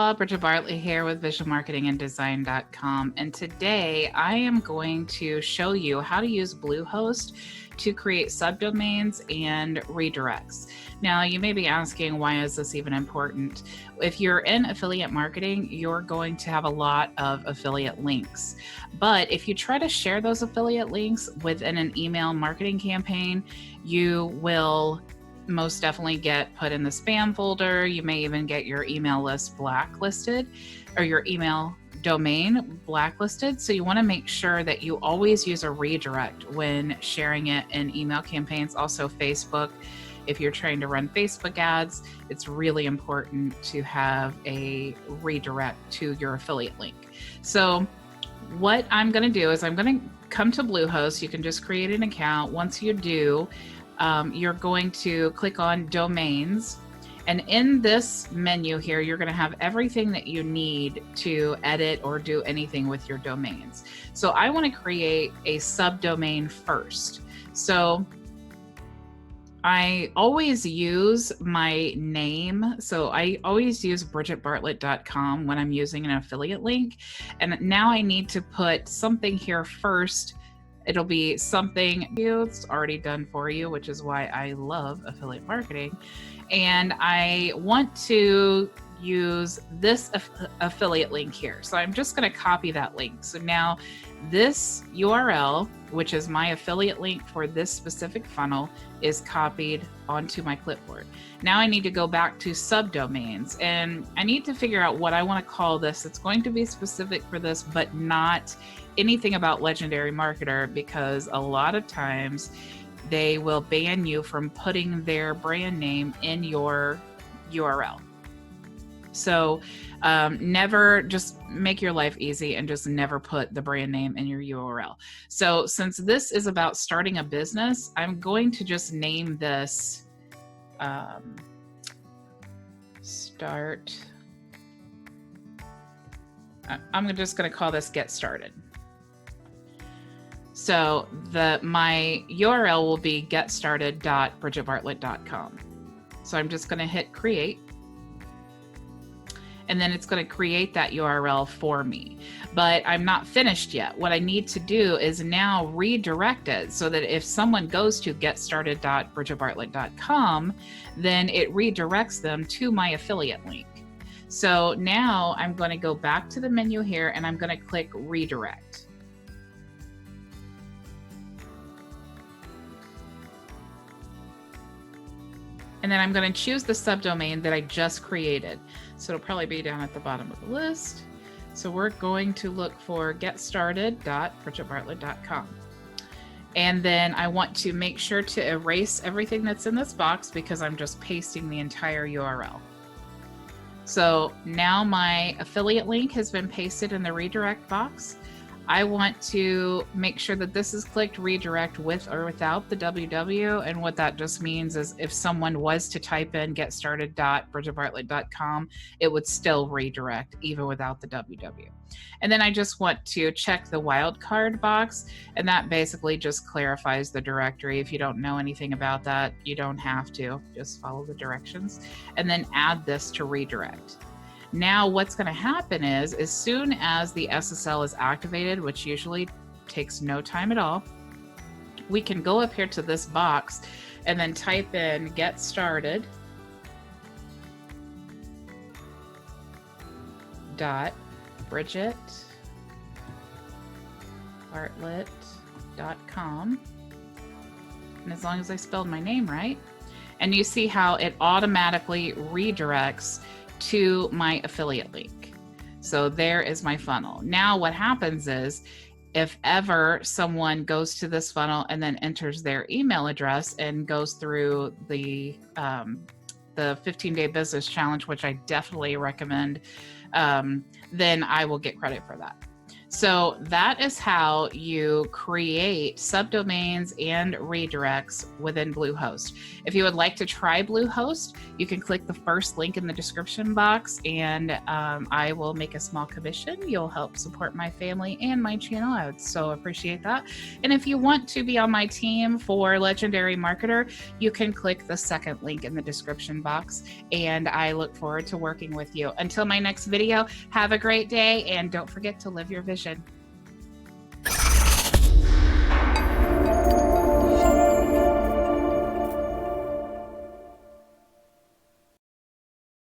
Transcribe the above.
Hola, Bridget Bartlett here with visualmarketinganddesign.com. And today I am going to show you how to use Bluehost to create subdomains and redirects. Now, you may be asking, why is this even important? If you're in affiliate marketing, you're going to have a lot of affiliate links. But if you try to share those affiliate links within an email marketing campaign, you will most definitely get put in the spam folder. You may even get your email list blacklisted or your email domain blacklisted. So you want to make sure that you always use a redirect when sharing it in email campaigns. Also Facebook, if you're trying to run Facebook ads, it's really important to have a redirect to your affiliate link. So what I'm going to do is I'm going to come to Bluehost. You can just create an account. Once you do, you're going to click on Domains. And in this menu here, you're going to have everything that you need to edit or do anything with your domains. So I want to create a subdomain first. So I always use my name. So I always use bridgetbartlett.com when I'm using an affiliate link. And now I need to put something here first. It'll be something it's already done for you, which is why I love affiliate marketing. And I want to use this affiliate link here. So I'm just going to copy that link. So now this URL, which is my affiliate link for this specific funnel, is copied onto my clipboard. Now I need to go back to subdomains and I need to figure out what I want to call this. It's going to be specific for this, but not anything about Legendary Marketer, because a lot of times they will ban you from putting their brand name in your URL. So never, just make your life easy and just never put the brand name in your URL. So since this is about starting a business, I'm going to just name this I'm just going to call this Get Started. So my URL will be getstarted.bridgetbartlett.com. So I'm just going to hit create. And then it's going to create that URL for me. But I'm not finished yet. What I need to do is now redirect it so that if someone goes to getstarted.bridgetbartlett.com, then it redirects them to my affiliate link. So now I'm going to go back to the menu here and I'm going to click redirect. And then I'm going to choose the subdomain that I just created. So it'll probably be down at the bottom of the list. So we're going to look for getstarted.bridgetbartlett.com. And then I want to make sure to erase everything that's in this box because I'm just pasting the entire URL. So now my affiliate link has been pasted in the redirect box. I want to make sure that this is clicked redirect with or without the www. And what that just means is if someone was to type in getstarted.bridgetbartlett.com, it would still redirect even without the www. And then I just want to check the wildcard box. And that basically just clarifies the directory. If you don't know anything about that, you don't have to, just follow the directions and then add this to redirect. Now what's going to happen is as soon as the SSL is activated, which usually takes no time at all, we can go up here to this box and then type in get started .bridgetbartlett.com. And as long as I spelled my name right, and you see how it automatically redirects to my affiliate link. So there is my funnel. Now what happens is if ever someone goes to this funnel and then enters their email address and goes through the 15-day business challenge, which I definitely recommend, then I will get credit for that. So that is how you create subdomains and redirects within Bluehost. If you would like to try Bluehost, you can click the first link in the description box, and I will make a small commission. You'll help support my family and my channel. I would so appreciate that. And if you want to be on my team for Legendary Marketer, you can click the second link in the description box, and I look forward to working with you. Until my next video, have a great day, and don't forget to live your vision.